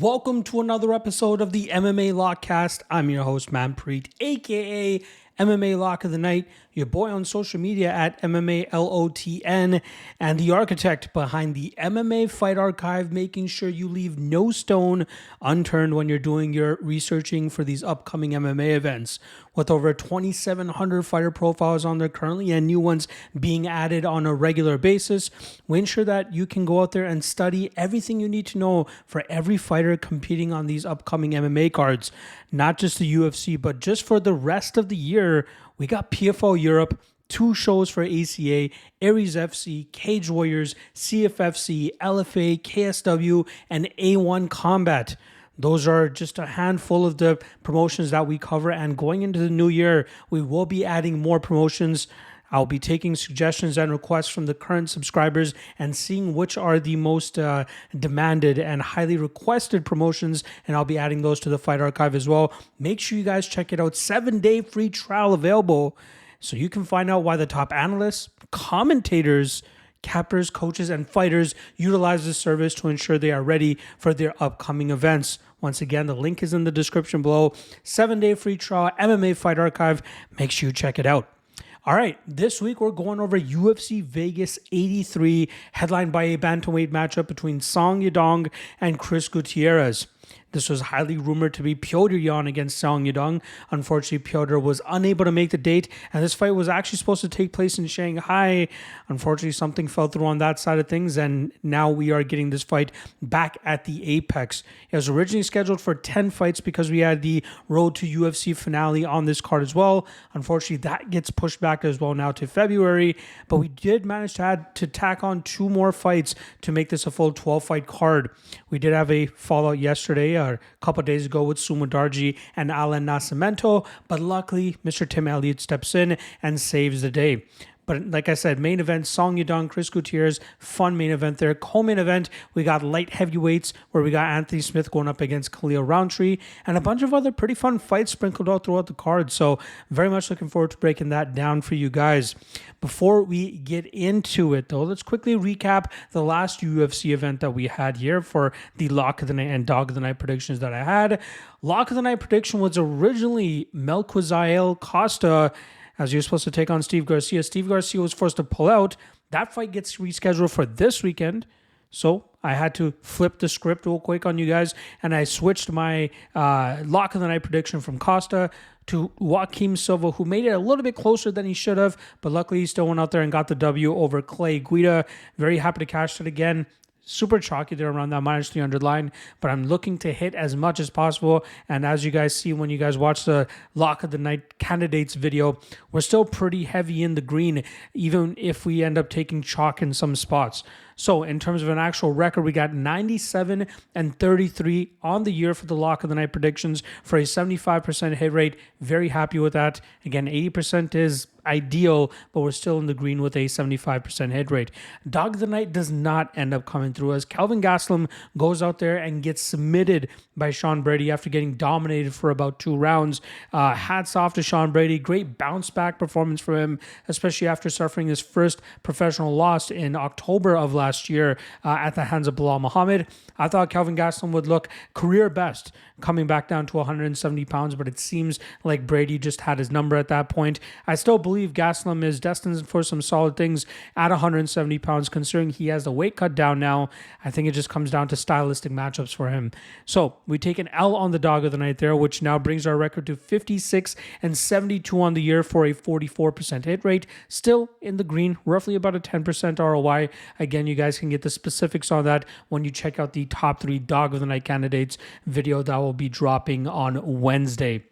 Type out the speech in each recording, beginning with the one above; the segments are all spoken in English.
Welcome to another episode of the MMA Lockcast. I'm your host, Manpreet, aka MMA Lock of the Night, your boy on social media at MMALOTN, and the architect behind the MMA Fight Archive, making sure you leave no stone unturned when you're doing your researching for these upcoming MMA events. With over 2,700 fighter profiles on there currently and new ones being added on a regular basis, we ensure that you can go out there and study everything you need to know for every fighter competing on these upcoming MMA cards. Not just the UFC, but just for the rest of the year, we got PFL Europe, 2 shows for ACA, Aries FC, Cage Warriors, CFFC, LFA, KSW, and A1 Combat. Those are just a handful of the promotions that we cover, and going into the new year, we will be adding more promotions. I'll be taking suggestions and requests from the current subscribers and seeing which are the most demanded and highly requested promotions, and I'll be adding those to the Fight Archive as well. Make sure you guys check it out. 7-day free trial available, so you can find out why the top analysts, commentators, captors, coaches, and fighters utilize this service to ensure they are ready for their upcoming events. Once again, the link is in the description below. 7-day free trial, MMA Fight Archive. Make sure you check it out. All right, this week we're going over UFC Vegas 83, headlined by a bantamweight matchup between Song Yadong and Chris Gutierrez. This was highly rumored to be Petr Yan against Song Yadong. Unfortunately, Petr was unable to make the date, and this fight was actually supposed to take place in Shanghai. Unfortunately, something fell through on that side of things, and now we are getting this fight back at the Apex. It was originally scheduled for 10 fights because we had the Road to UFC finale on this card as well. Unfortunately, that gets pushed back as well now to February, but we did manage to tack on 2 more fights to make this a full 12-fight card. We did have a fallout yesterday, a couple of days ago, with Sumudaerji and Alan Nascimento, but luckily Mr. Tim Elliott steps in and saves the day. But like I said, main event, Song Yadong, Chris Gutierrez, fun main event there. Co-main event, we got light heavyweights where we got Anthony Smith going up against Khalil Rountree, and a bunch of other pretty fun fights sprinkled out throughout the card. So very much looking forward to breaking that down for you guys. Before we get into it though, let's quickly recap the last UFC event that we had here for the Lock of the Night and Dog of the Night predictions that I had. Lock of the Night prediction was originally Melquizael Costa, as he was supposed to take on Steve Garcia. Steve Garcia was forced to pull out. That fight gets rescheduled for this weekend. So I had to flip the script real quick on you guys, and I switched my Lock of the Night prediction from Costa to Joaquim Silva, who made it a little bit closer than he should have, but luckily he still went out there and got the W over Clay Guida. Very happy to cash it again. Super chalky there around that minus 300 line, but I'm looking to hit as much as possible. And as you guys see when you guys watch the Lock of the Night candidates video, we're still pretty heavy in the green, even if we end up taking chalk in some spots. So in terms of an actual record, we got 97 and 33 on the year for the Lock of the Night predictions for a 75% hit rate. Very happy with that. Again, 80% is ideal, but we're still in the green with a 75% hit rate. Dog of the Night does not end up coming through as Kelvin Gastelum goes out there and gets submitted by Sean Brady after getting dominated for about 2 rounds. Hats off to Sean Brady. Great bounce back performance for him, especially after suffering his first professional loss in October of last year at the hands of Bilal Muhammad. I thought Kelvin Gastelum would look career best coming back down to 170 pounds, but it seems like Brady just had his number at that point. I still believe Gastelum is destined for some solid things at 170 pounds, considering he has the weight cut down now. I think it just comes down to stylistic matchups for him. So we take an L on the Dog of the Night there, which now brings our record to 56 and 72 on the year for a 44% hit rate. Still in the green, roughly about a 10% ROI. Again, you guys can get the specifics on that when you check out the top 3 Dog of the Night candidates video that will be dropping on Wednesday.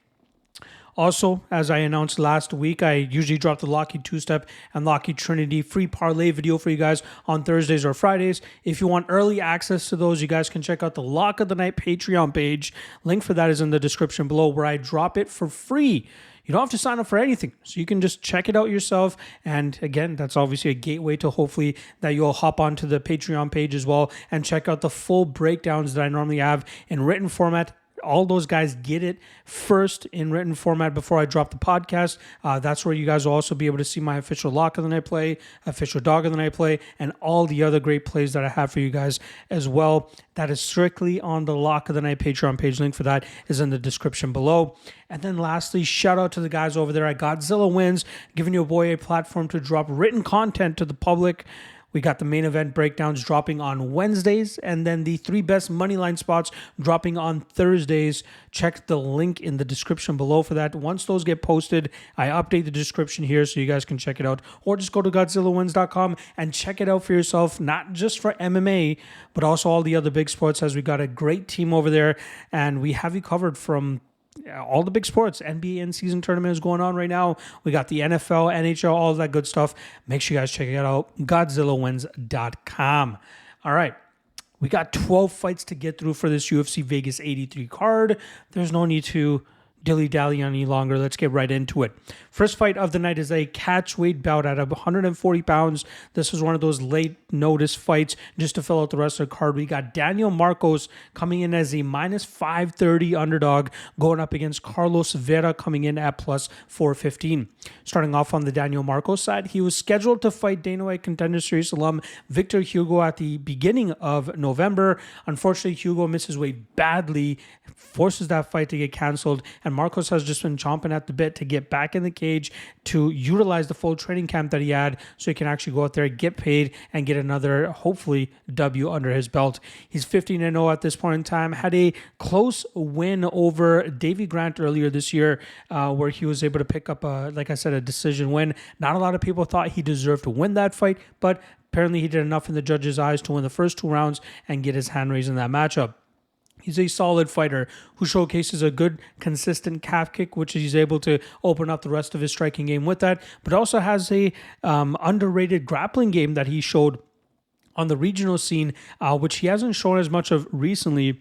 Also, as I announced last week, I usually drop the Lockheed 2-Step and Lockheed Trinity free parlay video for you guys on Thursdays or Fridays. If you want early access to those, you guys can check out the Lock of the Night Patreon page. Link for that is in the description below, where I drop it for free. You don't have to sign up for anything, so you can just check it out yourself. And again, that's obviously a gateway to hopefully that you'll hop onto the Patreon page as well and check out the full breakdowns that I normally have in written format all those guys get it first in written format before I drop the podcast. That's where you guys will also be able to see my official lock of the night play, official dog of the night play, and all the other great plays that I have for you guys as well. That is strictly on the lock of the night Patreon page. Link for that is in the description below. And then lastly, shout out to the guys over there at GodzillaWins, giving your boy a platform to drop written content to the public. We got the main event breakdowns dropping on Wednesdays, and then the 3 best Moneyline spots dropping on Thursdays. Check the link in the description below for that. Once those get posted, I update the description here so you guys can check it out. Or just go to GodzillaWins.com and check it out for yourself, not just for MMA, but also all the other big sports, as we got a great team over there, and we have you covered from all the big sports. NBA in-season tournament is going on right now. We got the NFL, NHL, all of that good stuff. Make sure you guys check it out. GodzillaWins.com. All right. We got 12 fights to get through for this UFC Vegas 83 card. There's no need to dilly-dally any longer. Let's get right into it. First fight of the night is a catch-weight bout at 140 pounds. This is one of those late-notice fights just to fill out the rest of the card. We got Daniel Marcos coming in as a minus 530 underdog, going up against Carlos Vera coming in at plus 415. Starting off on the Daniel Marcos side, he was scheduled to fight Dana White Contender Series alum Victor Hugo at the beginning of November. Unfortunately, Hugo misses weight badly, forces that fight to get canceled, and Marcos has just been chomping at the bit to get back in the cage to utilize the full training camp that he had so he can actually go out there, get paid, and get another, hopefully, W under his belt. He's 15-0 at this point in time. Had a close win over Davey Grant earlier this year where he was able to pick up, like I said, a decision win. Not a lot of people thought he deserved to win that fight, but apparently he did enough in the judges' eyes to win the first 2 rounds and get his hand raised in that matchup. He's a solid fighter who showcases a good, consistent calf kick, which he's able to open up the rest of his striking game with that, but also has a underrated grappling game that he showed on the regional scene, which he hasn't shown as much of recently.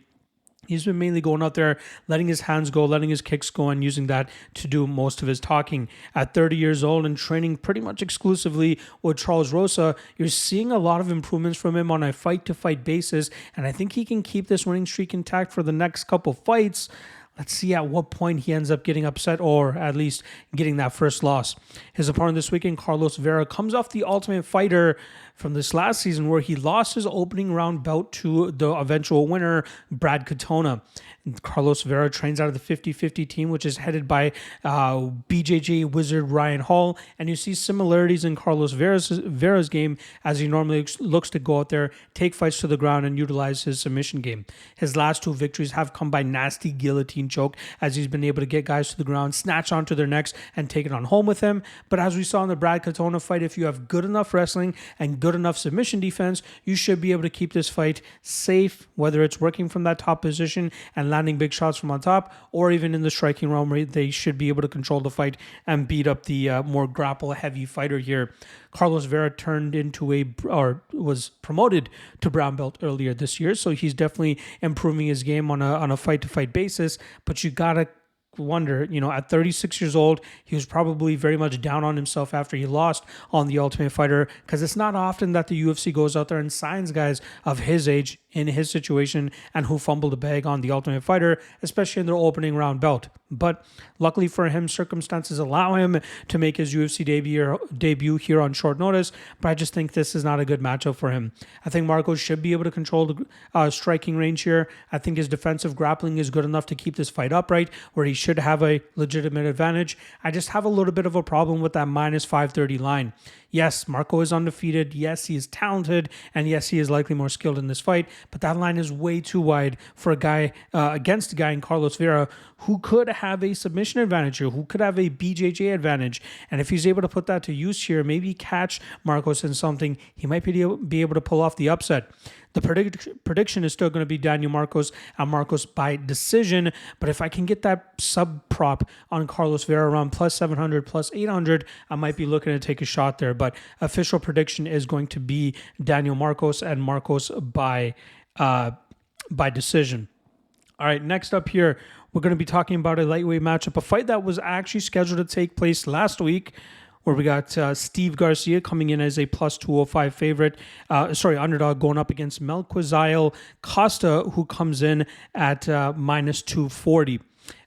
He's been mainly going out there, letting his hands go, letting his kicks go, and using that to do most of his talking. At 30 years old and training pretty much exclusively with Charles Rosa, you're seeing a lot of improvements from him on a fight-to-fight basis, and I think he can keep this winning streak intact for the next couple fights. Let's see at what point he ends up getting upset or at least getting that first loss. His opponent this weekend, Carlos Vera, comes off the Ultimate Fighter from this last season where he lost his opening round bout to the eventual winner, Brad Katona. Carlos Vera trains out of the 50-50 team, which is headed by BJJ wizard Ryan Hall. And you see similarities in Carlos Vera's game as he normally looks to go out there, take fights to the ground, and utilize his submission game. His last 2 victories have come by nasty guillotine choke as he's been able to get guys to the ground, snatch onto their necks, and take it on home with him. But as we saw in the Brad Katona fight, if you have good enough wrestling and good enough submission defense, you should be able to keep this fight safe, whether it's working from that top position and landing big shots from on top, or even in the striking realm where they should be able to control the fight and beat up the more grapple-heavy fighter here. Carlos Vera was promoted to brown belt earlier this year, so he's definitely improving his game on a fight-to-fight basis, but you gotta wonder, at 36 years old, he was probably very much down on himself after he lost on the Ultimate Fighter, because it's not often that the UFC goes out there and signs guys of his age in his situation and who fumbled the bag on the Ultimate Fighter, especially in their opening round belt. But luckily for him, circumstances allow him to make his UFC debut here on short notice, but I just think this is not a good matchup for him. I think Marcos should be able to control the striking range here. I think his defensive grappling is good enough to keep this fight upright, where he should have a legitimate advantage. I just have a little bit of a problem with that minus 530 line. Yes, Marco is undefeated. Yes, he is talented. And yes, he is likely more skilled in this fight. But that line is way too wide for a guy against a guy in Carlos Vera who could have a submission advantage here, who could have a BJJ advantage. And if he's able to put that to use here, maybe catch Marcos in something, he might be able to pull off the upset. The prediction is still going to be Daniel Marcos and Marcos by decision. But if I can get that sub prop on Carlos Vera around plus 700, plus 800, I might be looking to take a shot there. But official prediction is going to be Daniel Marcos and Marcos by decision. All right, next up here, we're going to be talking about a lightweight matchup, a fight that was actually scheduled to take place last week. where we got Steve Garcia coming in as a plus 205 favorite. Underdog going up against Melquizael Costa, who comes in at minus 240.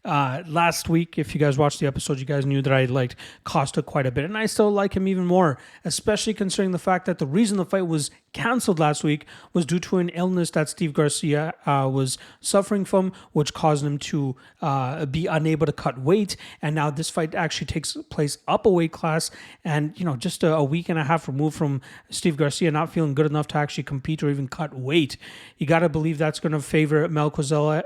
Last week, if you guys watched the episode, you guys knew that I liked Costa quite a bit, and I still like him even more, especially considering the fact that the reason the fight was canceled last week was due to an illness that Steve Garcia was suffering from, which caused him to be unable to cut weight. And now this fight actually takes place up a weight class, and just a week and a half removed from Steve Garcia not feeling good enough to actually compete or even cut weight. You got to believe that's going to favor Melquizael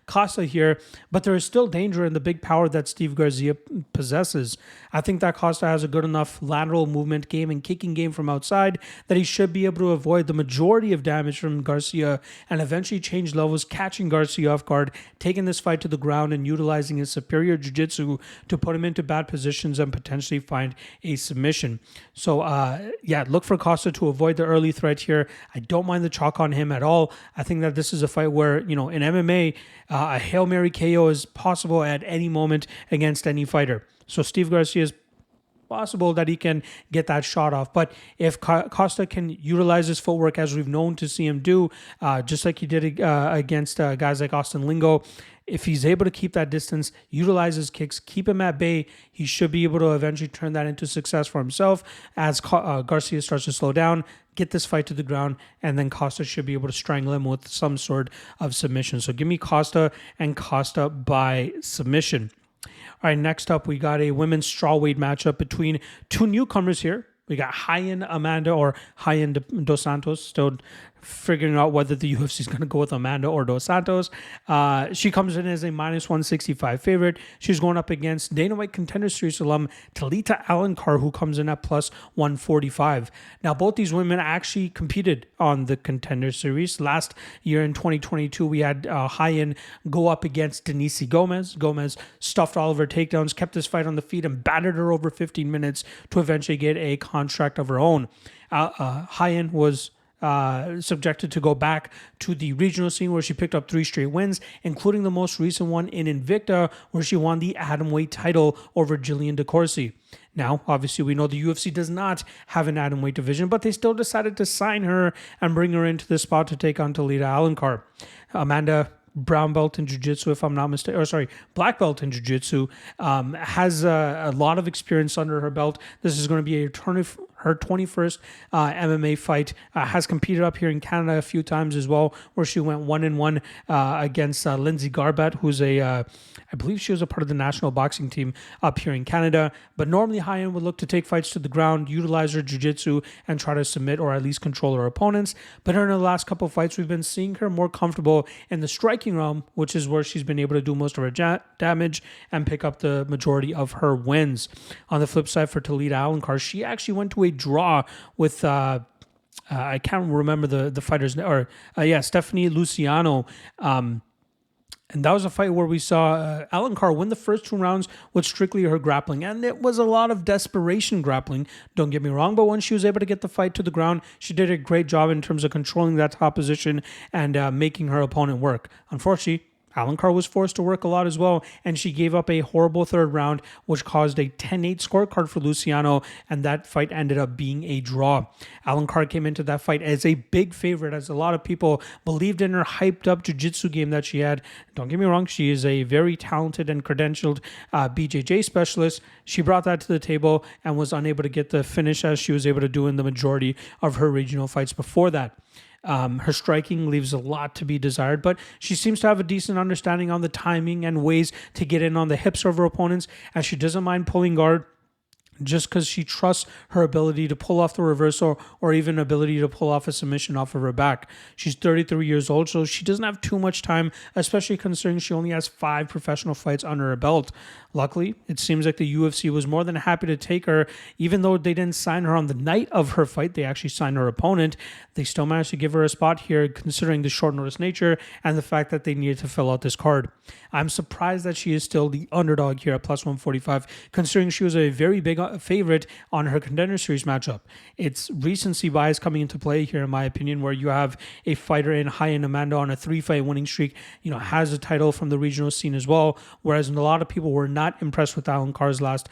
Costa here, but there is still danger in the big power that Steve Garcia possesses. I think that Costa has a good enough lateral movement game and kicking game from outside that he should be able to avoid the majority of damage from Garcia and eventually change levels, catching Garcia off guard, taking this fight to the ground and utilizing his superior jiu-jitsu to put him into bad positions and potentially find a submission. So look for Costa to avoid the early threat here. I don't mind the chalk on him at all. I think that this is a fight where, in MMA, a Hail Mary KO is possible at any moment against any fighter. So Steve Garcia is possible that he can get that shot off. But if Costa can utilize his footwork as we've known to see him do, just like he did against guys like Austin Lingo, if he's able to keep that distance, utilize his kicks, keep him at bay, he should be able to eventually turn that into success for himself as Garcia starts to slow down, get this fight to the ground, and then Costa should be able to strangle him with some sort of submission. So give me Costa and Costa by submission. All right, next up, we got a women's strawweight matchup between two newcomers here. We got Ryan Amanda or Ryan Dos Santos, still figuring out whether the UFC is going to go with Amanda or Dos Santos. She comes in as a minus 165 favorite. She's going up against Dana White Contender Series alum Talita Alencar, who comes in at plus 145. Now, both these women actually competed on the Contender Series. Last year in 2022, we had Ryan go up against Denise Gomez. Gomez stuffed all of her takedowns, kept this fight on the feet, and battered her over 15 minutes to eventually get a contract of her own. Ryan was subjected to go back to the regional scene where she picked up 3 straight wins, including the most recent one in Invicta, where she won the atomweight title over Jillian DeCourcy. Now, obviously, we know the UFC does not have an atomweight division, but they still decided to sign her and bring her into the spot to take on Talita Alencar. Amanda, brown belt in jiu-jitsu, if I'm not mistaken, black belt in jiu-jitsu, has a lot of experience under her belt. This is going to be her 21st MMA fight. Has competed up here in Canada a few times as well, where she went 1-1 against Lindsay Garbutt, who's I believe she was a part of the national boxing team up here in Canada. But normally Ryan would look to take fights to the ground, utilize her jiu-jitsu, and try to submit or at least control her opponents. But in the last couple of fights, we've been seeing her more comfortable in the striking realm, which is where she's been able to do most of her damage and pick up the majority of her wins. On the flip side, for Talita Alencar, she actually went to a draw with I can't remember the fighter's name, Stephanie Luciano. And that was a fight where we saw Alencar win the first 2 rounds with strictly her grappling. And it was a lot of desperation grappling, don't get me wrong. But when she was able to get the fight to the ground, she did a great job in terms of controlling that top position and making her opponent work. Unfortunately, Alencar was forced to work a lot as well, and she gave up a horrible 3rd round, which caused a 10-8 scorecard for Luciano, and that fight ended up being a draw. Alencar came into that fight as a big favorite, as a lot of people believed in her hyped-up jiu-jitsu game that she had. Don't get me wrong, she is a very talented and credentialed BJJ specialist. She brought that to the table and was unable to get the finish as she was able to do in the majority of her regional fights before that. Her striking leaves a lot to be desired, but she seems to have a decent understanding on the timing and ways to get in on the hips of her opponents, and she doesn't mind pulling guard just because she trusts her ability to pull off the reversal or even ability to pull off a submission off of her back. She's 33 years old, so she doesn't have too much time, especially considering she only has 5 professional fights under her belt. Luckily, it seems like the UFC was more than happy to take her. Even though they didn't sign her on the night of her fight, they actually signed her opponent. They still managed to give her a spot here, considering the short notice nature and the fact that they needed to fill out this card. I'm surprised that she is still the underdog here at plus 145, considering she was a very big favorite on her Contender Series matchup. It's recency bias coming into play here, in my opinion, where you have a fighter in Haqparast Amanda on a 3-fight winning streak, has a title from the regional scene as well, whereas a lot of people were not impressed with Alencar's last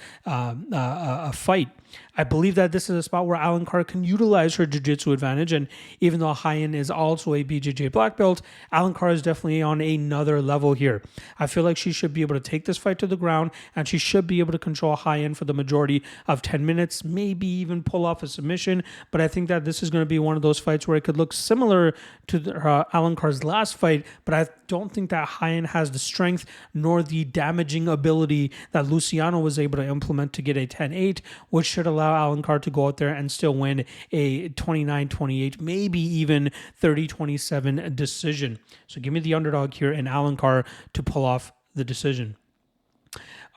fight. I believe that this is a spot where Alencar can utilize her jiu-jitsu advantage, and even though Haqparast is also a BJJ black belt, Alencar is definitely on another level here. I feel like she should be able to take this fight to the ground, and she should be able to control Haqparast for the majority of 10 minutes, maybe even pull off a submission, but I think that this is going to be one of those fights where it could look similar to Alencar's last fight, but I don't think that Haqparast has the strength nor the damaging ability that Luciano was able to implement to get a 10-8, which should allow Alencar to go out there and still win a 29-28, maybe even 30-27 decision. So give me the underdog here in Alencar to pull off the decision.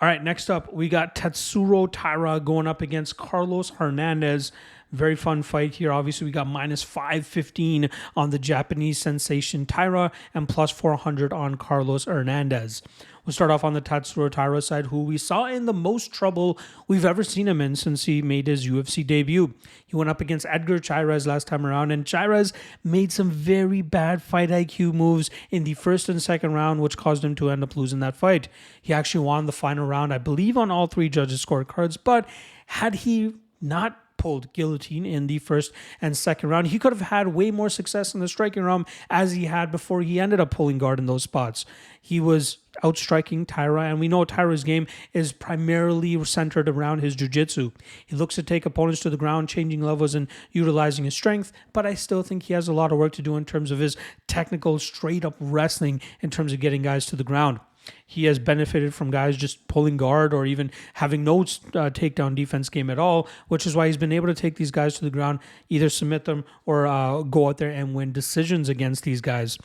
All right, next up, we got Tatsuro Taira going up against Carlos Hernandez. Very fun fight here. Obviously, we got minus 515 on the Japanese sensation Taira and plus 400 on Carlos Hernandez. We'll start off on the Tatsuro Taira side, who we saw in the most trouble we've ever seen him in since he made his UFC debut. He went up against Edgar Chairez last time around, and Chairez made some very bad fight IQ moves in the first and second round, which caused him to end up losing that fight. He actually won the final round, I believe, on all three judges' scorecards, but had he not pulled guillotine in the first and second round, he could have had way more success in the striking realm as he had before he ended up pulling guard in those spots. He was outstriking Taira, and we know Taira's game is primarily centered around his jiu-jitsu. He looks to take opponents to the ground, changing levels and utilizing his strength, but I still think he has a lot of work to do in terms of his technical, straight-up wrestling in terms of getting guys to the ground. He has benefited from guys just pulling guard or even having no takedown defense game at all, which is why he's been able to take these guys to the ground, either submit them or go out there and win decisions against these guys.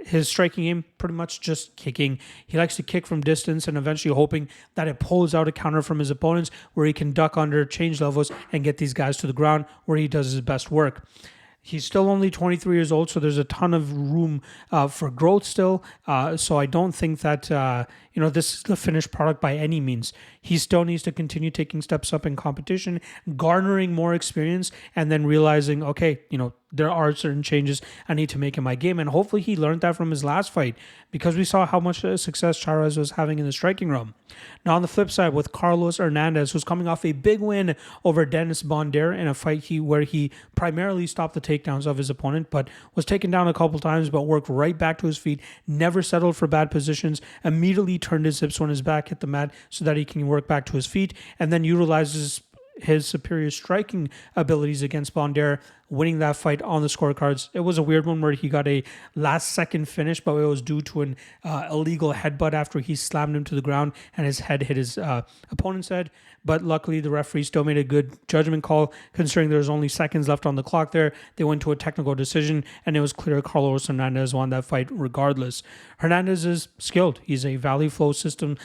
His striking game, pretty much just kicking. He likes to kick from distance and eventually hoping that it pulls out a counter from his opponents where he can duck under, change levels, and get these guys to the ground where he does his best work. He's still only 23 years old, so there's a ton of room for growth still. So I don't think that, this is the finished product by any means. He still needs to continue taking steps up in competition, garnering more experience, and then realizing, okay, there are certain changes I need to make in my game. And hopefully he learned that from his last fight, because we saw how much success Chairez was having in the striking realm. Now on the flip side, with Carlos Hernandez, who's coming off a big win over Dennis Bonder in a fight where he primarily stopped the takedowns of his opponent, but was taken down a couple times, but worked right back to his feet, never settled for bad positions, immediately turned his hips when his back hit the mat so that he can work back to his feet, and then utilizes his superior striking abilities against Bonder, winning that fight on the scorecards. It was a weird one where he got a last-second finish, but it was due to an illegal headbutt after he slammed him to the ground and his head hit his opponent's head. But luckily, the referee still made a good judgment call, considering there was only seconds left on the clock there. They went to a technical decision, and it was clear Carlos Hernandez won that fight regardless. Hernandez is skilled. He's a Valley Flow System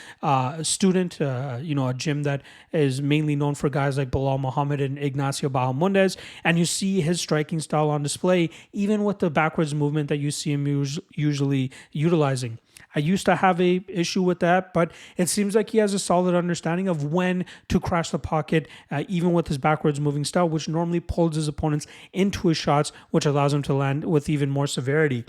student, a gym that is mainly known for guys like Bilal Muhammad and Ignacio Bahamondes, and you see his striking style on display, even with the backwards movement that you see him usually utilizing. I used to have a issue with that, but it seems like he has a solid understanding of when to crash the pocket, even with his backwards moving style, which normally pulls his opponents into his shots, which allows him to land with even more severity.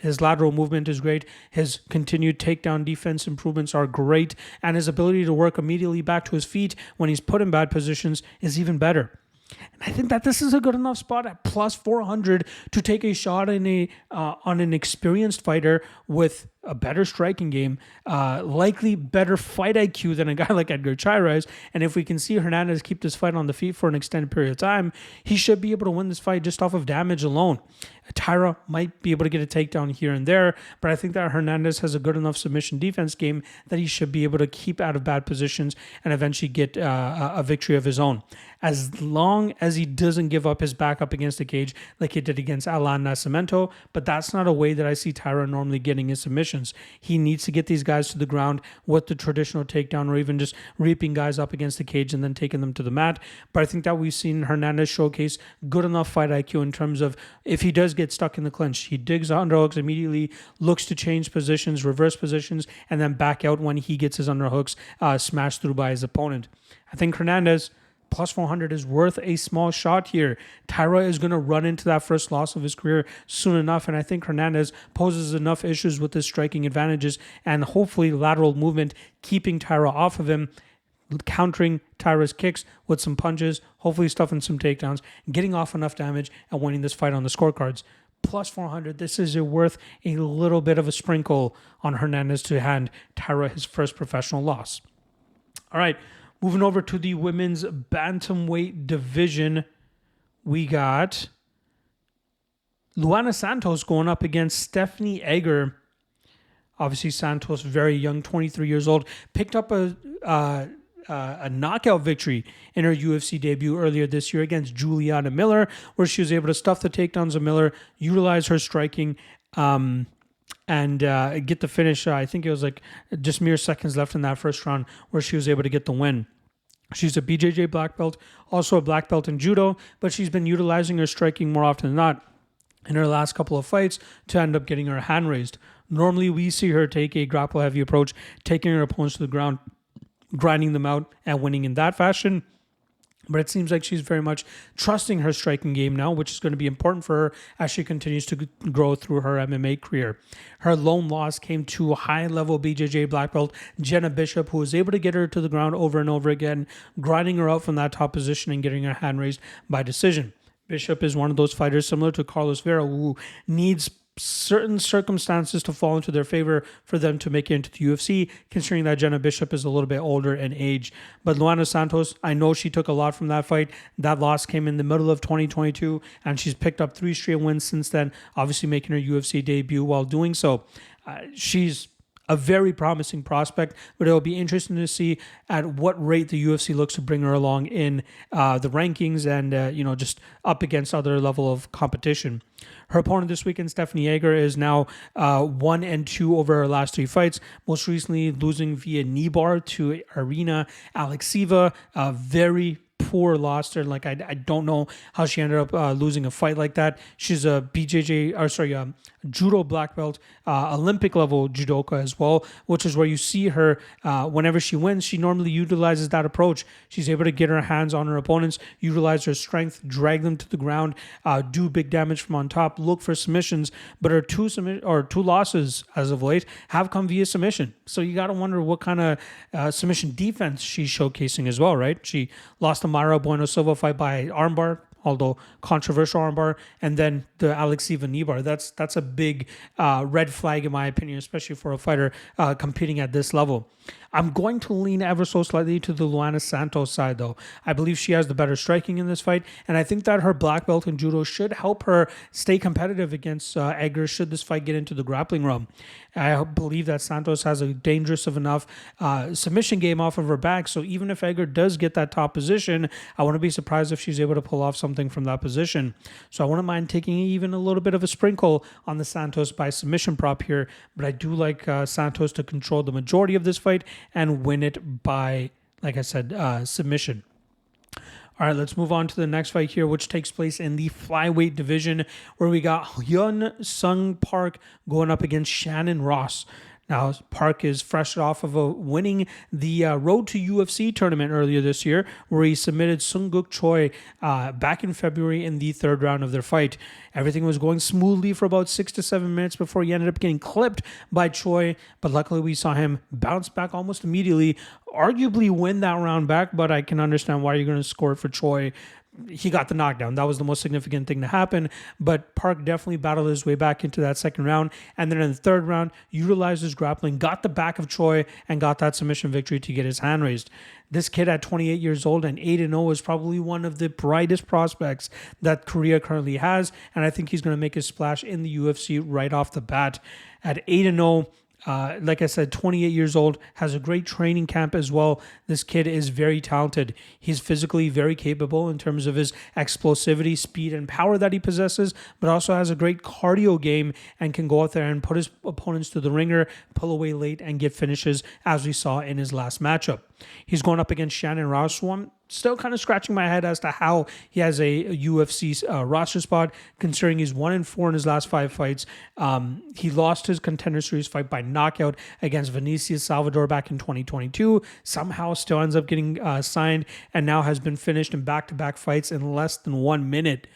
His lateral movement is great. His continued takedown defense improvements are great, and his ability to work immediately back to his feet when he's put in bad positions is even better. And I think that this is a good enough spot at plus 400 to take a shot in on an experienced fighter with a better striking game, likely better fight IQ than a guy like Edgar Chairez. And if we can see Hernandez keep this fight on the feet for an extended period of time, he should be able to win this fight just off of damage alone. Taira might be able to get a takedown here and there, but I think that Hernandez has a good enough submission defense game that he should be able to keep out of bad positions and eventually get a victory of his own. As long as he doesn't give up his back up against the cage like he did against Alan Nascimento, but that's not a way that I see Taira normally getting his submissions. submissions. He needs to get these guys to the ground with the traditional takedown, or even just reaping guys up against the cage and then taking them to the mat. But I think that we've seen Hernandez showcase good enough fight IQ in terms of if he does get stuck in the clinch, he digs underhooks immediately, looks to change positions, reverse positions, and then back out when he gets his underhooks smashed through by his opponent. I think Hernandez plus 400 is worth a small shot here. Taira is going to run into that first loss of his career soon enough, and I think Hernandez poses enough issues with his striking advantages and hopefully lateral movement, keeping Taira off of him, countering Taira's kicks with some punches, hopefully stuffing some takedowns, getting off enough damage, and winning this fight on the scorecards. Plus 400, this is worth a little bit of a sprinkle on Hernandez to hand Taira his first professional loss. All right, moving over to the women's bantamweight division, we got Luana Santos going up against Stephanie Egger. Obviously, Santos, very young, 23 years old, picked up a knockout victory in her UFC debut earlier this year against Juliana Miller, where she was able to stuff the takedowns of Miller, utilize her striking, and get the finish. I think it was like just mere seconds left in that first round where she was able to get the win. She's a BJJ black belt, also a black belt in judo, but she's been utilizing her striking more often than not in her last couple of fights to end up getting her hand raised. Normally, we see her take a grapple-heavy approach, taking her opponents to the ground, grinding them out, and winning in that fashion. But it seems like she's very much trusting her striking game now, which is going to be important for her as she continues to grow through her MMA career. Her lone loss came to high-level BJJ black belt Jenna Bishop, who was able to get her to the ground over and over again, grinding her out from that top position and getting her hand raised by decision. Bishop is one of those fighters similar to Carlos Vera who needs certain circumstances to fall into their favor for them to make it into the UFC, considering that Jenna Bishop is a little bit older in age. But Luana Santos, I know she took a lot from that fight. That loss came in the middle of 2022, and she's picked up 3 straight wins since then, obviously making her UFC debut while doing so. She's a very promising prospect, but it'll be interesting to see at what rate the UFC looks to bring her along in the rankings and, just up against other level of competition. Her opponent this weekend, Stephanie Egger, is now 1-2 over her last 3 fights, most recently losing via knee bar to Arina Alexieva, a very poor loss there. Like I don't know how she ended up losing a fight like that. She's a judo black belt, Olympic level judoka as well, which is where you see her whenever she wins. She normally utilizes that approach. She's able to get her hands on her opponents, utilize her strength, drag them to the ground, do big damage from on top, look for submissions. But her two losses as of late have come via submission. So you got to wonder what kind of submission defense she's showcasing as well, right? She lost the Mayra Bueno Silva fight by armbar, although controversial armbar, and then the Alexieva knee bar. That's a big red flag in my opinion, especially for a fighter competing at this level. I'm going to lean ever so slightly to the Luana Santos side, though. I believe she has the better striking in this fight, and I think that her black belt in judo should help her stay competitive against Egger should this fight get into the grappling realm. I believe that Santos has a dangerous of enough submission game off of her back, so even if Egger does get that top position, I wouldn't be surprised if she's able to pull off something from that position. So I wouldn't mind taking even a little bit of a sprinkle on the Santos by submission prop here, but I do like Santos to control the majority of this fight and win it by, like I said, submission. All right, let's move on to the next fight here, which takes place in the flyweight division, where we got Hyun Sung Park going up against Shannon Ross. Now, Park is fresh off of winning the Road to UFC tournament earlier this year, where he submitted Sunguk Choi back in February in the 3rd round of their fight. Everything was going smoothly for about 6 to 7 minutes before he ended up getting clipped by Choi, but luckily we saw him bounce back almost immediately, arguably win that round back, but I can understand why you're going to score it for Choi. He got the knockdown. That was the most significant thing to happen. But Park definitely battled his way back into that 2nd round. And then in the 3rd round, utilized his grappling, got the back of Choi, and got that submission victory to get his hand raised. This kid at 28 years old and 8-0 is probably one of the brightest prospects that Korea currently has. And I think he's going to make his splash in the UFC right off the bat. At 8-0, Like I said, 28 years old, has a great training camp as well. This kid is very talented. He's physically very capable in terms of his explosivity, speed, and power that he possesses, but also has a great cardio game and can go out there and put his opponents to the ringer, pull away late, and get finishes, as we saw in his last matchup. He's going up against Shannon Ross, who I'm still kind of scratching my head as to how he has a UFC roster spot, considering he's 1-4 in his last 5 fights. He lost his Contender Series fight by knockout against Vinicius Salvador back in 2022. Somehow still ends up getting signed and now has been finished in back-to-back fights in less than 1 minute.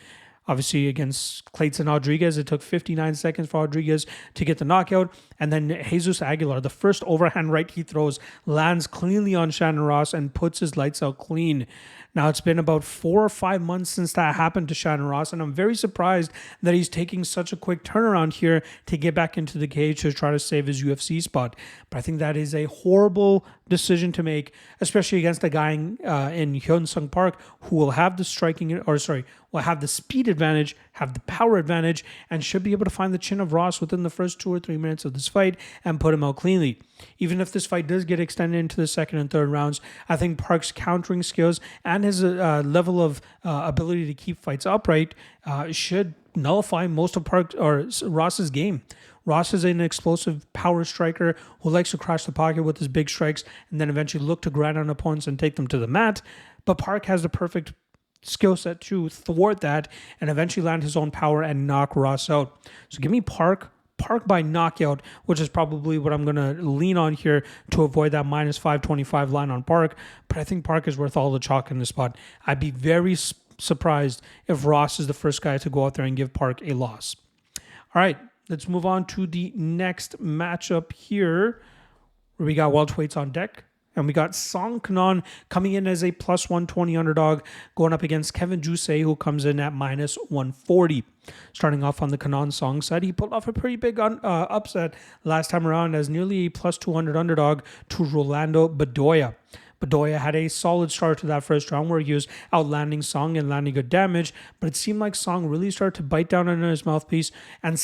Obviously, against Clayton Rodriguez, it took 59 seconds for Rodriguez to get the knockout. And then Jesus Aguilar, the first overhand right he throws, lands cleanly on Shannon Ross and puts his lights out clean. Now, it's been about 4 or 5 months since that happened to Shannon Ross, and I'm very surprised that he's taking such a quick turnaround here to get back into the cage to try to save his UFC spot. But I think that is a horrible decision to make, especially against a guy in Hyun-Sung Park who will have the will have the speed advantage, have the power advantage, and should be able to find the chin of Ross within the first 2 or 3 minutes of this fight and put him out cleanly. Even if this fight does get extended into the second and third rounds, I think Park's countering skills and his level of ability to keep fights upright should nullify most of Ross's game. Ross is an explosive power striker who likes to crash the pocket with his big strikes and then eventually look to grind on opponents and take them to the mat. But Park has the perfect skill set to thwart that and eventually land his own power and knock Ross out. So give me Park by knockout, which is probably what I'm going to lean on here to avoid that minus 525 line on Park. But I think Park is worth all the chalk in this spot. I'd be very surprised if Ross is the first guy to go out there and give Park a loss. All right, let's move on to the next matchup here, where we got welterweights on deck. And we got Song Kenan coming in as a plus 120 underdog, going up against Kevin Jousset, who comes in at minus 140. Starting off on the Kenan Song side, he pulled off a pretty big upset last time around as nearly a plus 200 underdog to Rolando Bedoya. Bedoya had a solid start to that first round where he was outlanding Song and landing good damage, but it seemed like Song really started to bite down on his mouthpiece and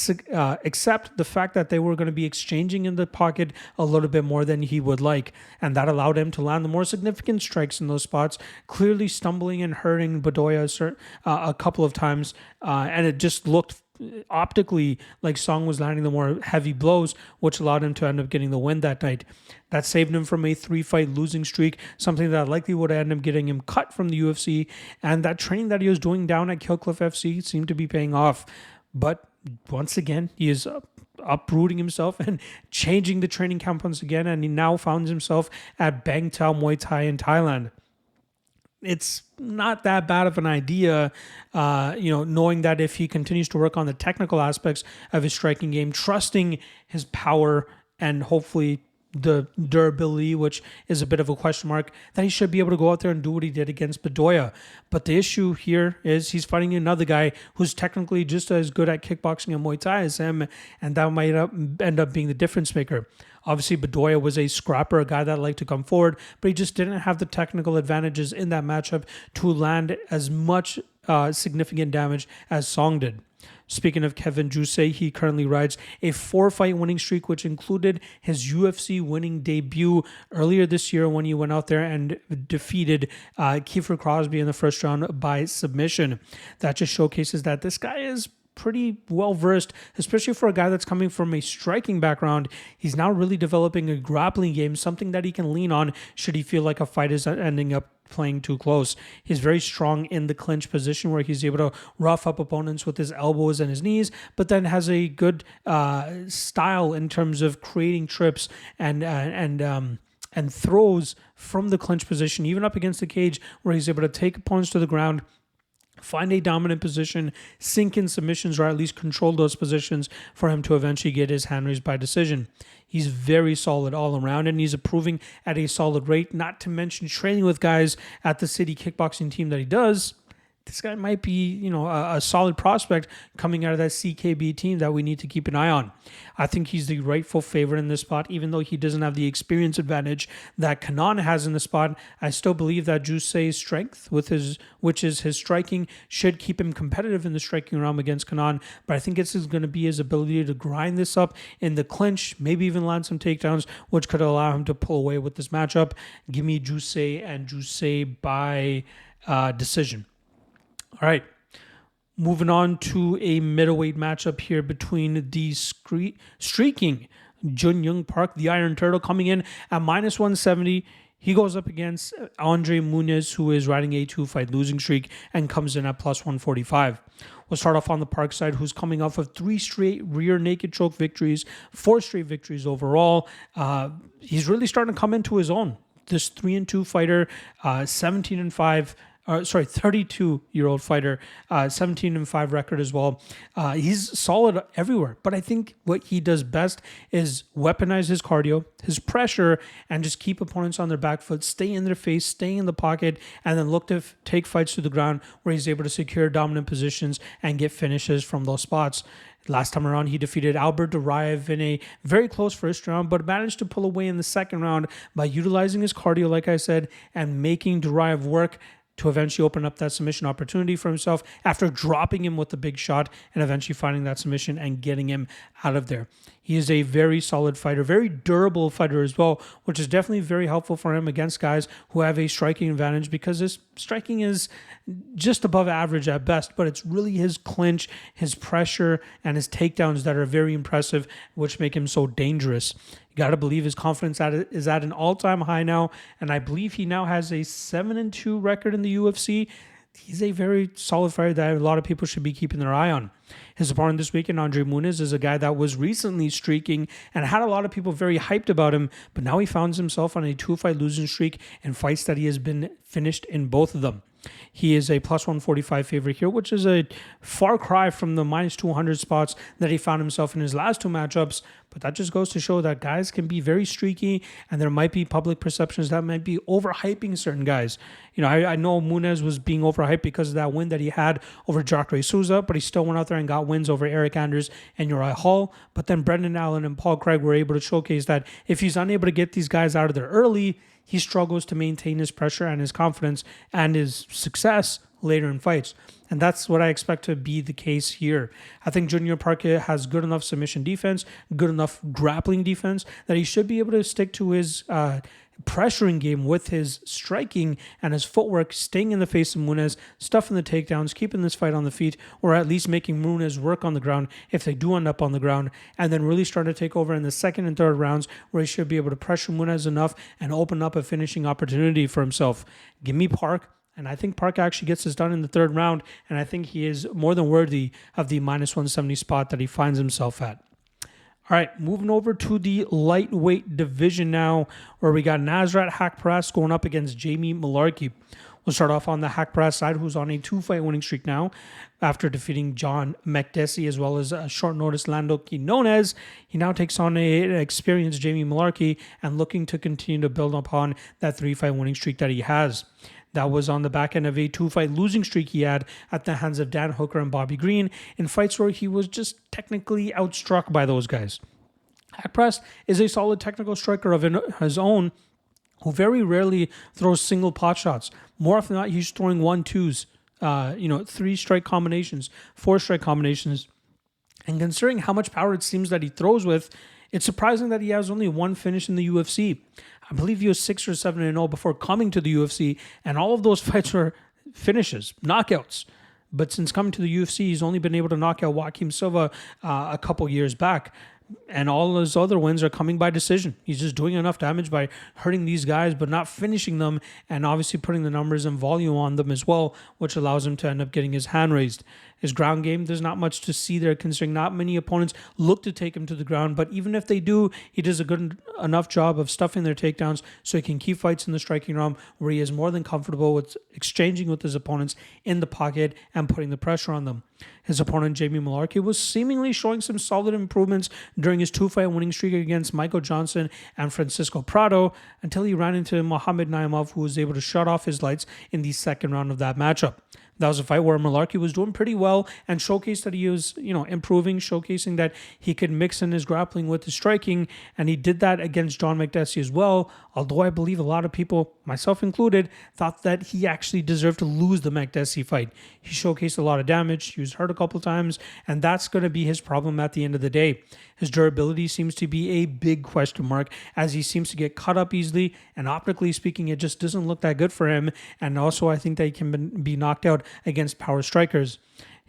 accept the fact that they were going to be exchanging in the pocket a little bit more than he would like, and that allowed him to land the more significant strikes in those spots, clearly stumbling and hurting Bedoya a couple of times, and it just looked optically like Song was landing the more heavy blows, which allowed him to end up getting the win that night. That saved him from a 3-fight losing streak, something that likely would have ended up getting him cut from the UFC, and that training that he was doing down at Killcliff FC seemed to be paying off. But once again, he is uprooting himself and changing the training camp once again, and he now finds himself at Bang Tao Muay Thai in Thailand. It's not that bad of an idea, knowing that if he continues to work on the technical aspects of his striking game, trusting his power and hopefully the durability, which is a bit of a question mark, that he should be able to go out there and do what he did against Bedoya. But the issue here is he's fighting another guy who's technically just as good at kickboxing and Muay Thai as him, and that might end up being the difference maker. Obviously, Bedoya was a scrapper, a guy that liked to come forward, but he just didn't have the technical advantages in that matchup to land as much significant damage as Song did. Speaking of Kevin Jousset, he currently rides a 4-fight winning streak, which included his UFC winning debut earlier this year when he went out there and defeated Kiefer Crosby in the first round by submission. That just showcases that this guy is pretty well versed, especially for a guy that's coming from a striking background. He's now really developing a grappling game, something that he can lean on should he feel like a fight is ending up playing too close. He's very strong in the clinch position where he's able to rough up opponents with his elbows and his knees, but then has a good style in terms of creating trips and throws from the clinch position, even up against the cage, where he's able to take opponents to the ground, find a dominant position, sink in submissions, or at least control those positions for him to eventually get his hand raised by decision. He's very solid all around, and he's improving at a solid rate, not to mention training with guys at the city kickboxing team that he does. this guy might be, a solid prospect coming out of that CKB team that we need to keep an eye on. I think he's the rightful favorite in this spot, even though he doesn't have the experience advantage that Kenan has in the spot. I still believe that Jousset's strength, which is his striking, should keep him competitive in the striking realm against Kenan. But I think this is going to be his ability to grind this up in the clinch, maybe even land some takedowns, which could allow him to pull away with this matchup. Give me Jousset and Jousset by decision. All right, moving on to a middleweight matchup here between the streaking Jun Young Park, the Iron Turtle, coming in at minus 170. He goes up against Andre Muniz, who is riding a 2-fight losing streak and comes in at plus 145. We'll start off on the Park side, who's coming off of 3 straight rear naked choke victories, 4 straight victories overall. He's really starting to come into his own. This 3-2 fighter, 32-year-old fighter, 17-5 record as well. He's solid everywhere, but I think what he does best is weaponize his cardio, his pressure, and just keep opponents on their back foot, stay in their face, stay in the pocket, and then look to take fights to the ground where he's able to secure dominant positions and get finishes from those spots. Last time around, he defeated Albert Duraev in a very close first round, but managed to pull away in the second round by utilizing his cardio, like I said, and making Duraev work to eventually open up that submission opportunity for himself after dropping him with a big shot and eventually finding that submission and getting him out of there. He is a very solid fighter, very durable fighter as well, which is definitely very helpful for him against guys who have a striking advantage, because his striking is just above average at best, but it's really his clinch, his pressure, and his takedowns that are very impressive, which make him so dangerous. You got to believe his confidence is at an all-time high now, and I believe he now has a 7-2 record in the UFC. He's a very solid fighter that a lot of people should be keeping their eye on. His opponent this weekend, Andre Muniz, is a guy that was recently streaking and had a lot of people very hyped about him, but now he finds himself on a 2-fight losing streak in fights that he has been finished in both of them. He is a plus 145 favorite here, which is a far cry from the minus 200 spots that he found himself in his last 2 matchups. But that just goes to show that guys can be very streaky, and there might be public perceptions that might be overhyping certain guys. I know Muniz was being overhyped because of that win that he had over Jacare Souza, but he still went out there and got wins over Eric Anders and Uriah Hall. But then Brendan Allen and Paul Craig were able to showcase that if he's unable to get these guys out of there early, he struggles to maintain his pressure and his confidence and his success later in fights. And that's what I expect to be the case here. I think Junior Parker has good enough submission defense, good enough grappling defense, that he should be able to stick to his pressuring game with his striking and his footwork, staying in the face of Muniz, stuffing the takedowns, keeping this fight on the feet, or at least making Muniz work on the ground if they do end up on the ground, and then really start to take over in the second and third rounds where he should be able to pressure Muniz enough and open up a finishing opportunity for himself. Give me Park. And I think Park actually gets this done in the third round, and I think he is more than worthy of the minus 170 spot that he finds himself at. All right, moving over to the lightweight division now, where we got Nasrat Haqparast going up against Jamie Mullarkey. We'll start off on the Haqparast side, who's on a 2-fight winning streak now after defeating John Makdessi as well as short notice Lando Quinones. He now takes on an experienced Jamie Mullarkey and looking to continue to build upon that 3-fight winning streak that he has. That was on the back end of a 2-fight losing streak he had at the hands of Dan Hooker and Bobby Green in fights where he was just technically outstruck by those guys. Haqparast is a solid technical striker of his own who very rarely throws single pot shots. More often than not, he's throwing 1-2s, 3-strike combinations, 4-strike combinations. And considering how much power it seems that he throws with, it's surprising that he has only 1 finish in the UFC. I believe he was 6 or 7-0 before coming to the UFC, and all of those fights were finishes, knockouts. But since coming to the UFC, he's only been able to knock out Joaquim Silva a couple years back. And all his other wins are coming by decision. He's just doing enough damage by hurting these guys, but not finishing them, and obviously putting the numbers and volume on them as well, which allows him to end up getting his hand raised. His ground game, there's not much to see there, considering not many opponents look to take him to the ground. But even if they do, he does a good enough job of stuffing their takedowns so he can keep fights in the striking realm where he is more than comfortable with exchanging with his opponents in the pocket and putting the pressure on them. His opponent, Jamie Mullarkey, was seemingly showing some solid improvements during his 2-fight winning streak against Michael Johnson and Francisco Prado until he ran into Mohamed Naimov, who was able to shut off his lights in the second round of that matchup. That was a fight where Mullarkey was doing pretty well and showcased that he was, improving, showcasing that he could mix in his grappling with his striking. And he did that against John Makdessi as well. Although I believe a lot of people, myself included, thought that he actually deserved to lose the Makdessi fight. He showcased a lot of damage. He was hurt a couple times. And that's going to be his problem at the end of the day. His durability seems to be a big question mark as he seems to get cut up easily. And optically speaking, it just doesn't look that good for him. And also, I think that he can be knocked out against power strikers.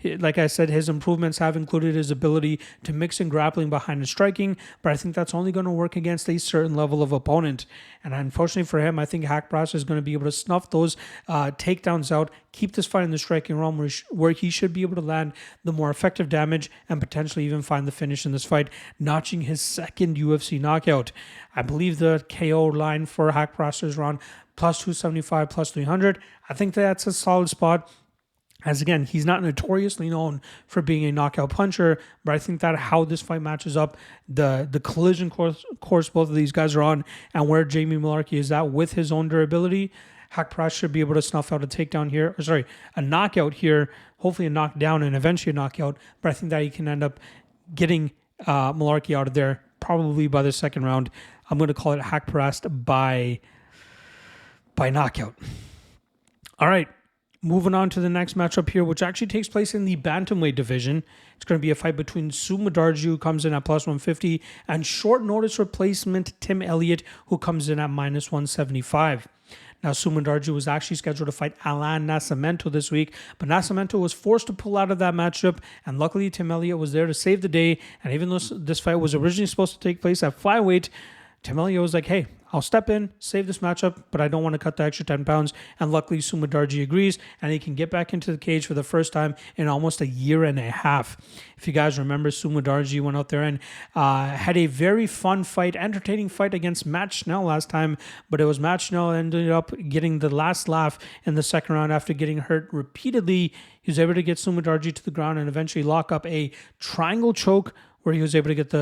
Like I said, his improvements have included his ability to mix in grappling behind his striking, but I think that's only going to work against a certain level of opponent. And unfortunately for him, I think Haqparast is going to be able to snuff those takedowns out, keep this fight in the striking realm where he should be able to land the more effective damage and potentially even find the finish in this fight, notching his second UFC knockout. I believe the KO line for Haqparast is around plus 275, plus 300. I think that's a solid spot. As again, he's not notoriously known for being a knockout puncher, but I think that how this fight matches up, the collision course both of these guys are on, and where Jamie Mullarkey is at with his own durability, Haqparast should be able to snuff out a takedown here, a knockout here, hopefully a knockdown and eventually a knockout, but I think that he can end up getting Mullarkey out of there probably by the second round. I'm going to call it Haqparast by knockout. All right. Moving on to the next matchup here, which actually takes place in the bantamweight division. It's going to be a fight between Sumudaerji, who comes in at plus 150, and short notice replacement Tim Elliott, who comes in at minus 175. Now, Sumudaerji was actually scheduled to fight Alan Nascimento this week, but Nascimento was forced to pull out of that matchup, and luckily Tim Elliott was there to save the day. And even though this fight was originally supposed to take place at flyweight, Tim Elliott was like, hey, I'll step in, save this matchup, but I don't want to cut the extra 10 pounds. And luckily, Sumudaerji agrees, and he can get back into the cage for the first time in almost a year and a half. If you guys remember, Sumudaerji went out there and had a very fun fight, entertaining fight against Matt Schnell last time, but it was Matt Schnell ended up getting the last laugh in the second round after getting hurt repeatedly. He was able to get Sumudaerji to the ground and eventually lock up a triangle choke where he was able to get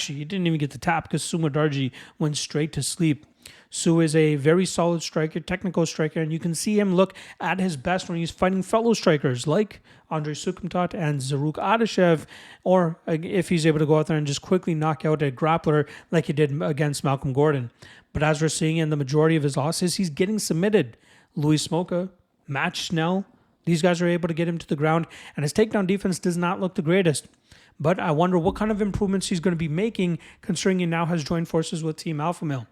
he didn't even get the tap because Sumudaerji went straight to sleep. Su is a very solid striker, technical striker, and you can see him look at his best when he's fighting fellow strikers like Andrei Sukumtat and Zaruk Adashev, or if he's able to go out there and just quickly knock out a grappler like he did against Malcolm Gordon. But as we're seeing in the majority of his losses, he's getting submitted. Louis Smoka, Matt Schnell, these guys are able to get him to the ground, and his takedown defense does not look the greatest. But I wonder what kind of improvements he's going to be making, considering he now has joined forces with Team Alpha Male.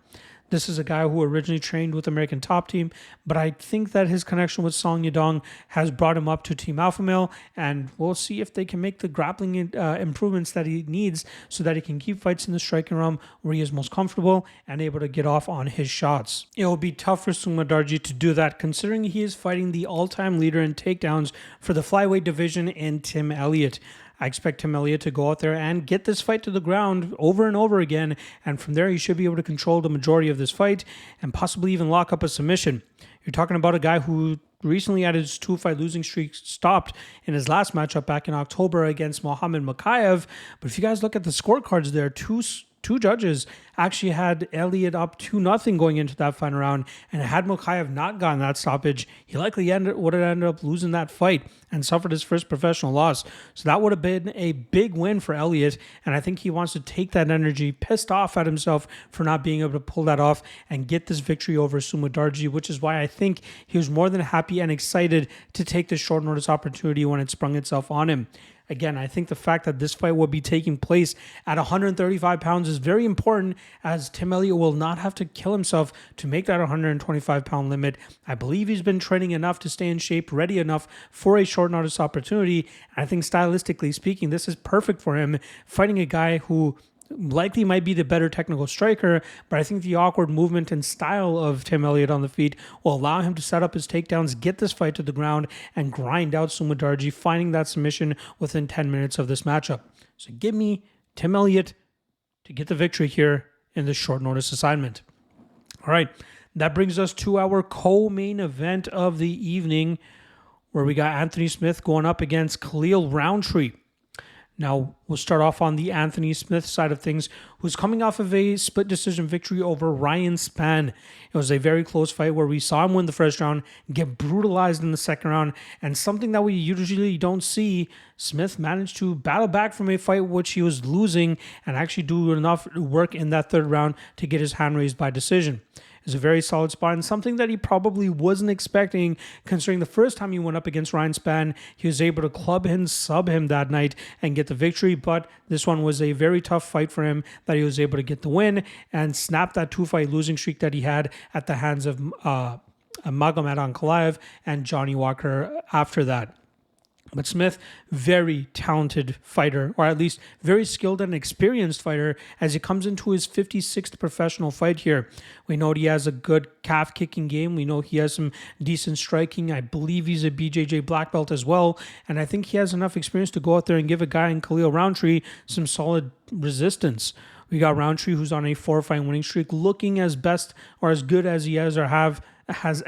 This is a guy who originally trained with American Top Team, but I think that his connection with Song Yadong has brought him up to Team Alpha Male, and we'll see if they can make the grappling improvements that he needs so that he can keep fights in the striking realm where he is most comfortable and able to get off on his shots. It will be tough for Sumudaerji to do that, considering he is fighting the all-time leader in takedowns for the flyweight division in Tim Elliott. I expect Tim Elliott to go out there and get this fight to the ground over and over again, and from there he should be able to control the majority of this fight and possibly even lock up a submission. You're talking about a guy who recently had his 2-fight losing streak stopped in his last matchup back in October against Mohamed Makayev, but if you guys look at the scorecards there, two judges actually had Elliott up 2-0 going into that final round, and had Makayev not gotten that stoppage, he likely would have ended up losing that fight and suffered his first professional loss. So that would have been a big win for Elliott, and I think he wants to take that energy, pissed off at himself for not being able to pull that off and get this victory over Sumudaerji, which is why I think he was more than happy and excited to take this short notice opportunity when it sprung itself on him. Again, I think the fact that this fight will be taking place at 135 pounds is very important, as Tim Elliott will not have to kill himself to make that 125-pound limit. I believe he's been training enough to stay in shape, ready enough for a short notice opportunity. And I think stylistically speaking, this is perfect for him, fighting a guy who likely might be the better technical striker, but I think the awkward movement and style of Tim Elliott on the feet will allow him to set up his takedowns, get this fight to the ground, and grind out Sumudaerji, finding that submission within 10 minutes of this matchup. So give me Tim Elliott to get the victory here in this short notice assignment. All right, that brings us to our co-main event of the evening, where we got Anthony Smith going up against Khalil Rountree. Now, we'll start off on the Anthony Smith side of things, who's coming off of a split decision victory over Ryan Spann. It was a very close fight where we saw him win the first round, get brutalized in the second round, and something that we usually don't see, Smith managed to battle back from a fight which he was losing and actually do enough work in that third round to get his hand raised by decision. It's a very solid spot and something that he probably wasn't expecting, considering the first time he went up against Ryan Spann, he was able to club him, sub him that night and get the victory. But this one was a very tough fight for him that he was able to get the win and snap that 2-fight losing streak that he had at the hands of Magomed Ankalaev and Johnny Walker after that. But Smith, very talented fighter, or at least very skilled and experienced fighter as he comes into his 56th professional fight here. We know he has a good calf kicking game. We know he has some decent striking. I believe he's a BJJ black belt as well. And I think he has enough experience to go out there and give a guy in Khalil Rountree some solid resistance. We got Rountree, who's on a 4-fight winning streak, looking as best or as good as he has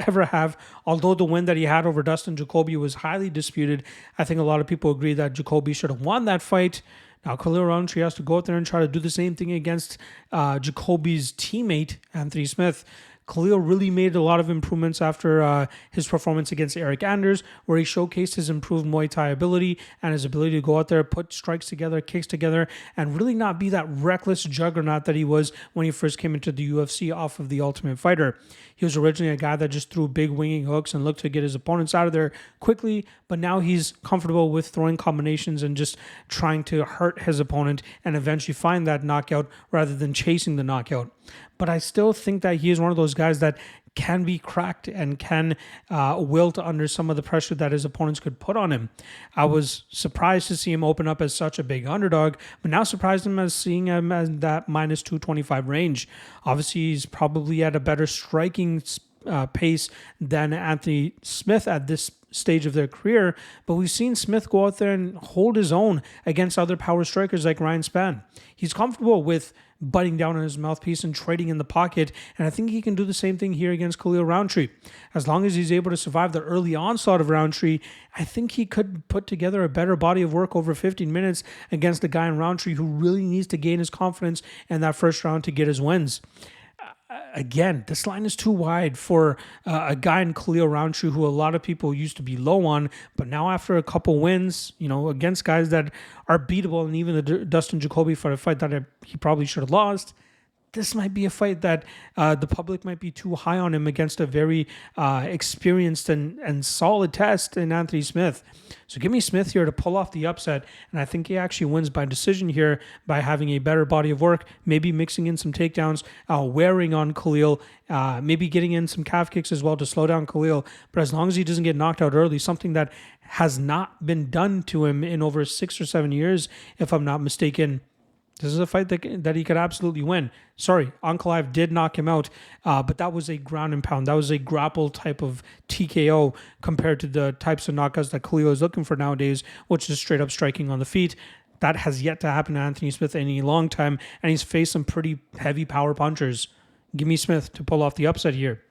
ever have. Although the win that he had over Dustin Jacoby was highly disputed, I think a lot of people agree that Jacoby should have won that fight. Now, Khalil Rountree has to go out there and try to do the same thing against Jacoby's teammate, Anthony Smith. Khalil really made a lot of improvements after his performance against Eric Anders, where he showcased his improved Muay Thai ability and his ability to go out there, put strikes together, kicks together, and really not be that reckless juggernaut that he was when he first came into the UFC off of The Ultimate Fighter. He was originally a guy that just threw big winging hooks and looked to get his opponents out of there quickly, but now he's comfortable with throwing combinations and just trying to hurt his opponent and eventually find that knockout rather than chasing the knockout. But I still think that he is one of those guys that can be cracked and can wilt under some of the pressure that his opponents could put on him. I was surprised to see him open up as such a big underdog, but now surprised him as seeing him as that minus 225 range. Obviously, he's probably at a better striking pace than Anthony Smith at this stage of their career, but we've seen Smith go out there and hold his own against other power strikers like Ryan Spann. He's comfortable with butting down on his mouthpiece and trading in the pocket, and I think he can do the same thing here against Khalil Rountree. As long as he's able to survive the early onslaught of Rountree, I think he could put together a better body of work over 15 minutes against a guy in Rountree who really needs to gain his confidence in that first round to get his wins. Again, this line is too wide for a guy in Khalil Rountree who a lot of people used to be low on, but now after a couple wins, against guys that are beatable, and even the Dustin Jacoby fight that he probably should have lost, this might be a fight that the public might be too high on him against a very experienced and solid test in Anthony Smith. So give me Smith here to pull off the upset, and I think he actually wins by decision here by having a better body of work, maybe mixing in some takedowns, wearing on Khalil, maybe getting in some calf kicks as well to slow down Khalil. But as long as he doesn't get knocked out early, something that has not been done to him in over 6 or 7 years, if I'm not mistaken, this is a fight that he could absolutely win. Sorry, Ankalaev did knock him out, but that was a ground and pound. That was a grapple type of TKO compared to the types of knockouts that Khalil is looking for nowadays, which is straight up striking on the feet. That has yet to happen to Anthony Smith in a long time, and he's faced some pretty heavy power punchers. Give me Smith to pull off the upset here.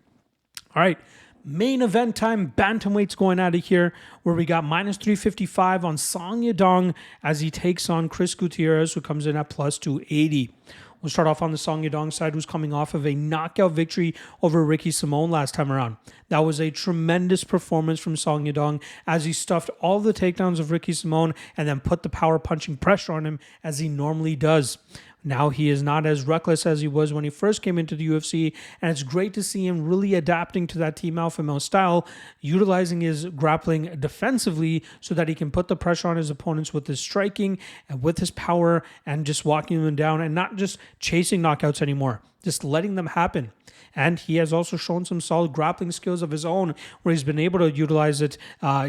All right. Main event time, bantamweight's going out of here, where we got minus 355 on Song Yadong as he takes on Chris Gutierrez, who comes in at plus 280. We'll start off on the Song Yadong side, who's coming off of a knockout victory over Ricky Simone last time around. That was a tremendous performance from Song Yadong as he stuffed all the takedowns of Ricky Simone and then put the power punching pressure on him as he normally does. Now he is not as reckless as he was when he first came into the UFC, and it's great to see him really adapting to that Team Alpha Male style, utilizing his grappling defensively so that he can put the pressure on his opponents with his striking and with his power and just walking them down and not just chasing knockouts anymore, just letting them happen. And he has also shown some solid grappling skills of his own where he's been able to utilize it,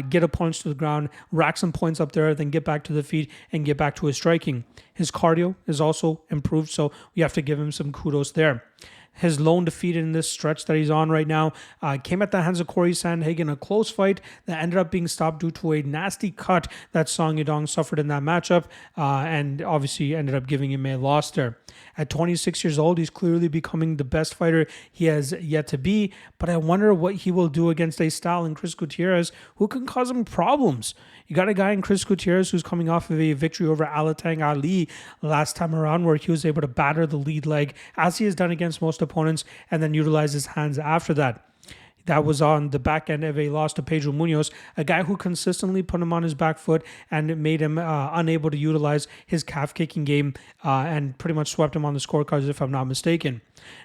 get opponents to the ground, rack some points up there, then get back to the feet and get back to his striking. His cardio is also improved, so we have to give him some kudos there. his lone defeat in this stretch that he's on right now. Came at the hands of Corey Sandhagen, a close fight that ended up being stopped due to a nasty cut that Song Yadong suffered in that matchup, and obviously ended up giving him a loss there. At 26 years old, he's clearly becoming the best fighter he has yet to be, but I wonder what he will do against a style in Chris Gutierrez who can cause him problems. You got a guy in Chris Gutierrez who's coming off of a victory over Alencar Ali last time around, where he was able to batter the lead leg, as he has done against most opponents, and then utilize his hands after that. That was on the back end of a loss to Pedro Muniz, a guy who consistently put him on his back foot and made him unable to utilize his calf kicking game, and pretty much swept him on the scorecards, if I'm not mistaken.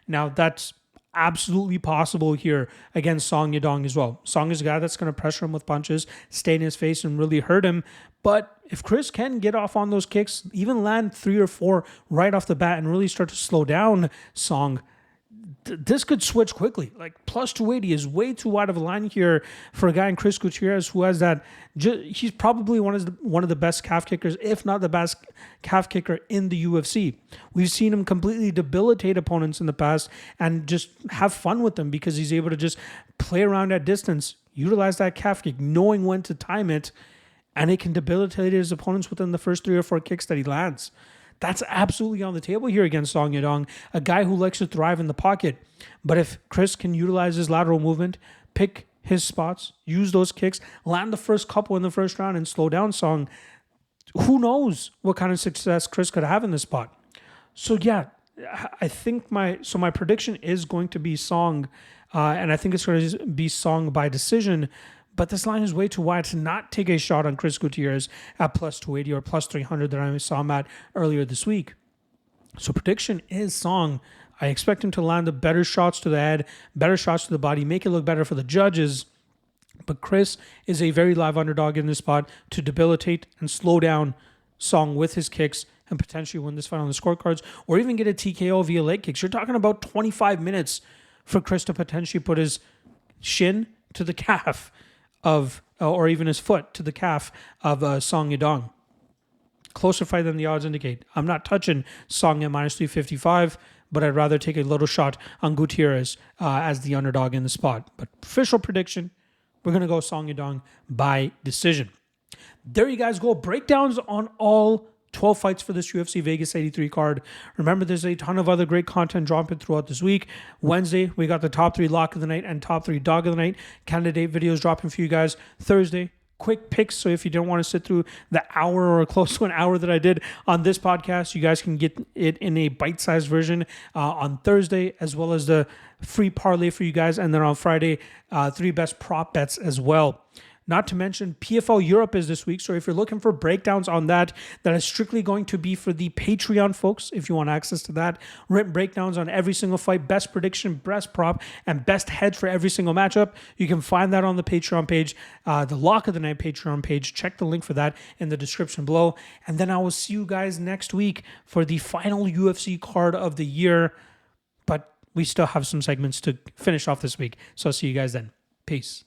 Now, that's absolutely possible here against Song Yadong as well. Song is a guy that's going to pressure him with punches, stay in his face, and really hurt him. But if Chris can get off on those kicks, even land 3 or 4 right off the bat and really start to slow down Song, this could switch quickly. Like, plus 280 is way too wide of a line here for a guy in Chris Gutierrez who has that. He's probably one of the best calf kickers, if not the best calf kicker in the UFC. We've seen him completely debilitate opponents in the past and just have fun with them because he's able to just play around at distance, utilize that calf kick, knowing when to time it, and it can debilitate his opponents within the first 3 or 4 kicks that he lands. That's absolutely on the table here against Song Yadong, a guy who likes to thrive in the pocket. But if Chris can utilize his lateral movement, pick his spots, use those kicks, land the first couple in the first round, and slow down Song, who knows what kind of success Chris could have in this spot. So yeah, I think my prediction is going to be Song, and I think it's going to be Song by decision. But this line is way too wide to not take a shot on Chris Gutierrez at plus 280 or plus 300 that I saw him at earlier this week. So prediction is Song. I expect him to land the better shots to the head, better shots to the body, make it look better for the judges. But Chris is a very live underdog in this spot to debilitate and slow down Song with his kicks and potentially win this fight on the scorecards or even get a TKO via leg kicks. You're talking about 25 minutes for Chris to potentially put his shin to the calf of, or even his foot to the calf of Song Yadong. Closer fight than the odds indicate. I'm not touching Song at minus 355, but I'd rather take a little shot on Gutierrez as the underdog in the spot. But official prediction, we're going to go Song Yadong by decision. There you guys go. Breakdowns on all 12 fights for this UFC Vegas 83 card. Remember, there's a ton of other great content dropping throughout this week. Wednesday, we got the top 3 lock of the night and top 3 dog of the night candidate videos dropping for you guys. Thursday, quick picks. So if you don't want to sit through the hour or close to an hour that I did on this podcast, you guys can get it in a bite-sized version on Thursday, as well as the free parlay for you guys. And then on Friday, 3 best prop bets as well. Not to mention, PFL Europe is this week. So if you're looking for breakdowns on that, that is strictly going to be for the Patreon folks, if you want access to that. Written breakdowns on every single fight, best prediction, best prop, and best head for every single matchup. You can find that on the Patreon page, the Lock of the Night Patreon page. Check the link for that in the description below. And then I will see you guys next week for the final UFC card of the year. But we still have some segments to finish off this week. So I'll see you guys then. Peace.